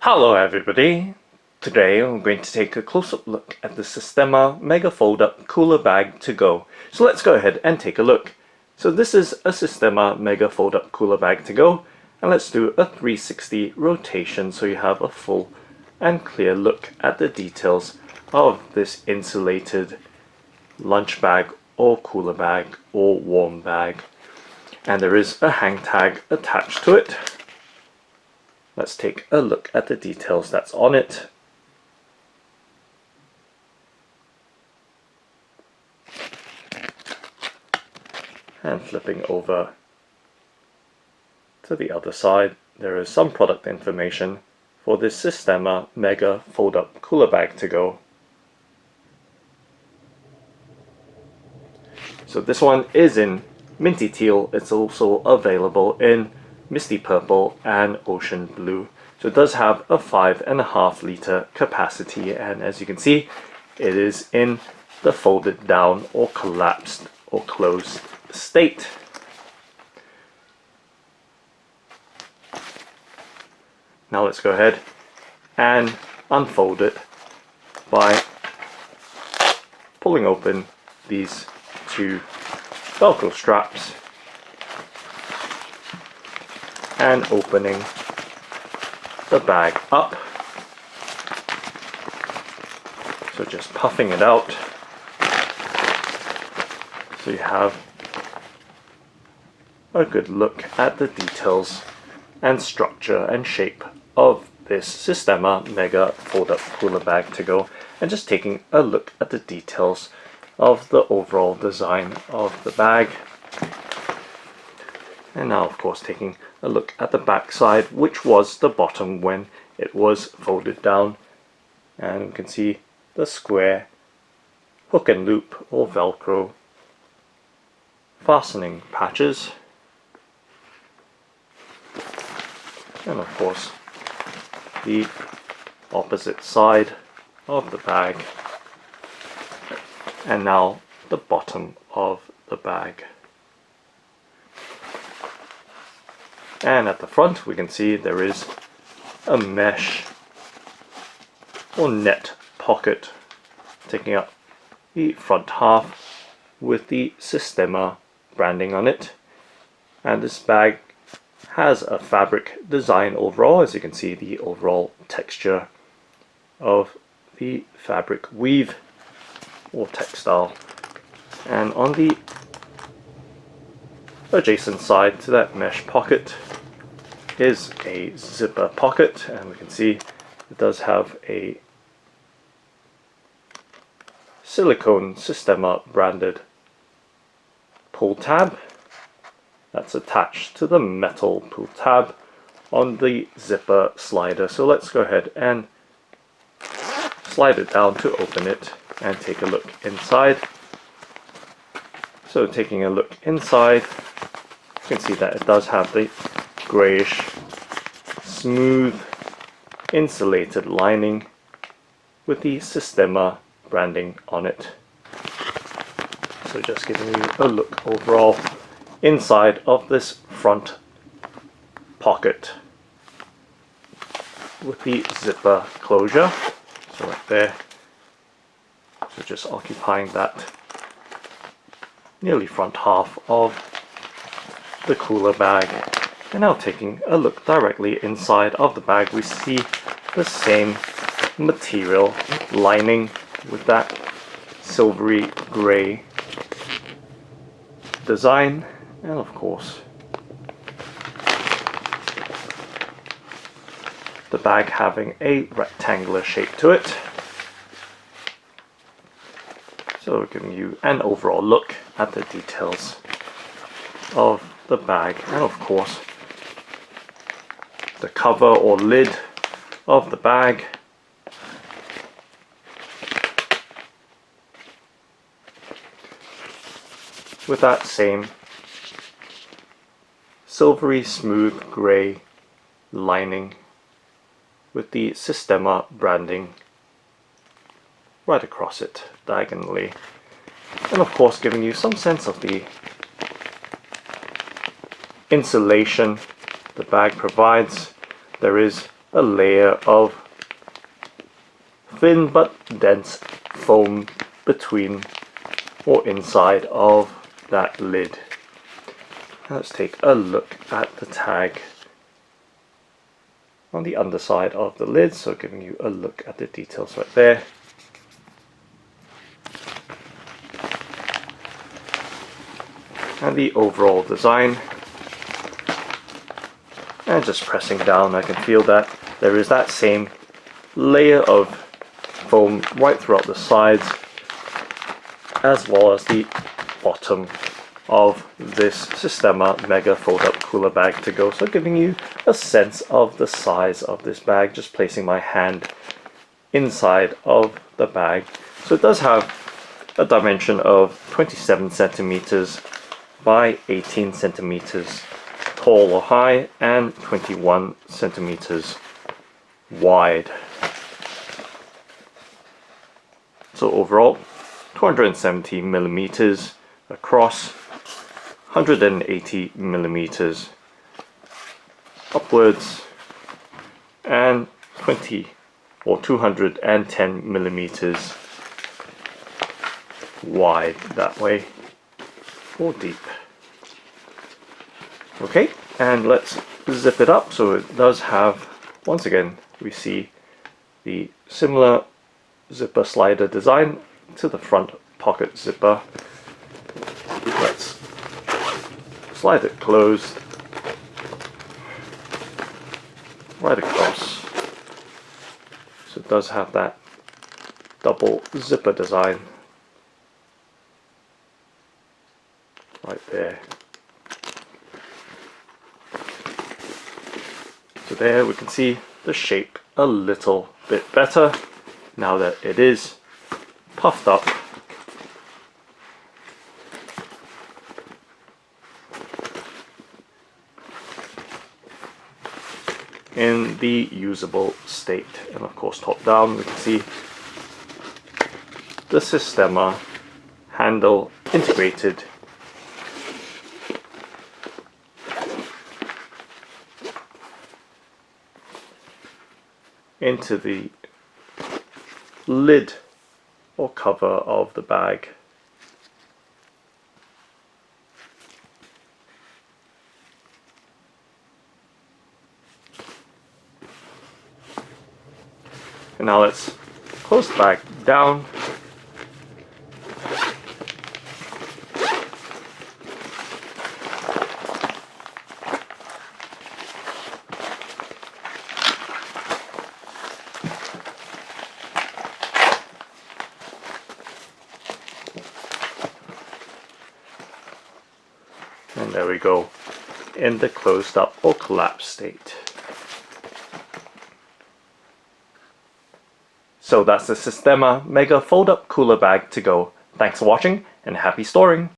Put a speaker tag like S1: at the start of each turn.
S1: Hello everybody! Today I'm going to take a close-up look at the Sistema Mega Fold-Up Cooler Bag to Go. So let's go ahead and take a look. So this is a Sistema Mega Fold-Up Cooler Bag to Go, and let's do a 360 rotation so you have a full and clear look at the details of this insulated lunch bag or cooler bag or warm bag. And there is a hang tag attached to it. Let's take a look at the details that's on it. And flipping over to the other side, there is some product information for this Sistema Mega Fold-Up Cooler Bag to Go. So this one is in Minty Teal. It's also available in Misty Purple and Ocean Blue. So it does have a 5.5 litre capacity, and as you can see, it is in the folded down or collapsed or closed state. Now let's go ahead and unfold it by pulling open these two Velcro straps and opening the bag up. So just puffing it out so you have a good look at the details and structure and shape of this Sistema Mega Fold-Up Cooler Bag to Go, and just taking a look at the details of the overall design of the bag. And now of course taking a look at the back side, which was the bottom when it was folded down, and you can see the square hook and loop or Velcro fastening patches, and of course the opposite side of the bag, and now the bottom of the bag. And at the front we can see there is a mesh or net pocket taking up the front half with the Sistema branding on it. And this bag has a fabric design overall. As you can see, the overall texture of the fabric weave or textile. And on the adjacent side to that mesh pocket is a zipper pocket, and we can see it does have a silicone Sistema branded pull tab that's attached to the metal pull tab on the zipper slider. So let's go ahead and slide it down to open it and take a look inside. So taking a look inside, you can see that it does have the grayish smooth insulated lining with the Sistema branding on it. So just giving you a look overall inside of this front pocket with the zipper closure. So right there, so just occupying that nearly front half of the cooler bag. And now taking a look directly inside of the bag, we see the same material lining with that silvery grey design, and of course the bag having a rectangular shape to it. So giving you an overall look at the details of the bag, and of course the cover or lid of the bag. With that same silvery smooth grey lining with the Sistema branding right across it diagonally, and of course giving you some sense of the insulation the bag provides. There is a layer of thin but dense foam between or inside of that lid. Let's take a look at the tag on the underside of the lid, so giving you a look at the details right there. And the overall design. And just pressing down, I can feel that there is that same layer of foam right throughout the sides, as well as the bottom of this Sistema Mega Fold Up Cooler Bag to go. So giving you a sense of the size of this bag, just placing my hand inside of the bag. So it does have a dimension of 27 centimeters by 18 centimeters tall or high, and 21 centimeters wide. So overall 270 millimeters across, 180 millimeters upwards, and 210 millimeters wide that way, or deep. Okay, and let's zip it up. So it does have, once again, we see the similar zipper slider design to the front pocket zipper. Let's slide it closed right across. So it does have that double zipper design right there. So there we can see the shape a little bit better now that it is puffed up in the usable state. And of course, top down we can see the Sistema handle integrated into the lid or cover of the bag. And now let's close the bag down. And there we go, in the closed up or collapsed state. So that's the Sistema Mega Fold Up Cooler Bag to go. Thanks for watching and happy storing!